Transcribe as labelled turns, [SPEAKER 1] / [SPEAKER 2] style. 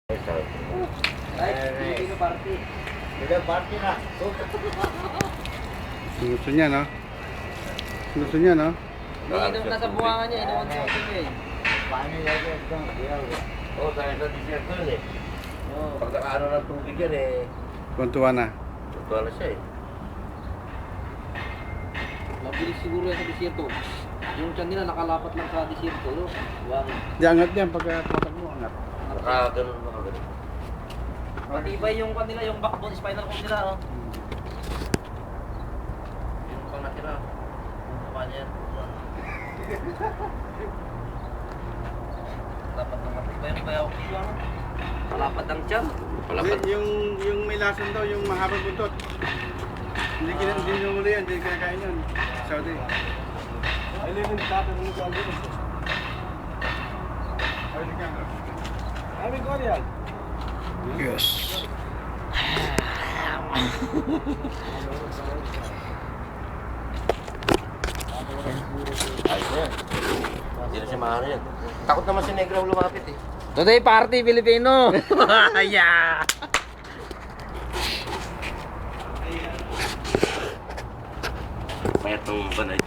[SPEAKER 1] Ay, party. Bigyan party na.
[SPEAKER 2] Gusto niya, no? Gusto niya, no?
[SPEAKER 3] Iniinom na sa buwangan niya, inuwan sa atin niya eh.
[SPEAKER 1] Paano yan yan?
[SPEAKER 4] Oo, tayo sa disyerto yun eh. Pag nakaano ng tubig yan eh.
[SPEAKER 2] Kuntuwa na.
[SPEAKER 4] Tutuwa na siya eh.
[SPEAKER 3] Mabilis siguro yan sa disyerto. Yung tiyan nila nakalapat lang sa disyerto. No? Buwangin.
[SPEAKER 2] Di angat yan pagka tumatak mo, angat.
[SPEAKER 4] Nakaganon.
[SPEAKER 3] Matibay yung kanila, yung backbone, spinal cord nila. Oh.
[SPEAKER 4] Yung pang natira. Mukha niya yan.
[SPEAKER 3] Dapat na matibay yung bayaw. Malapat ang tiyan.
[SPEAKER 4] Palapat.
[SPEAKER 2] Yung may lason daw, yung mahabang buntot. Hindi nunguli yan, hindi kinakain yun. Saudi. Ay, yung tatanong ko agad. Ay, ko yan. Yes.
[SPEAKER 4] Ayos na yan. Hindi na siya maano yan. Takot naman si Negra lumapit eh.
[SPEAKER 3] Today party Filipino! Yeah!
[SPEAKER 4] Mayat ng ba na ito?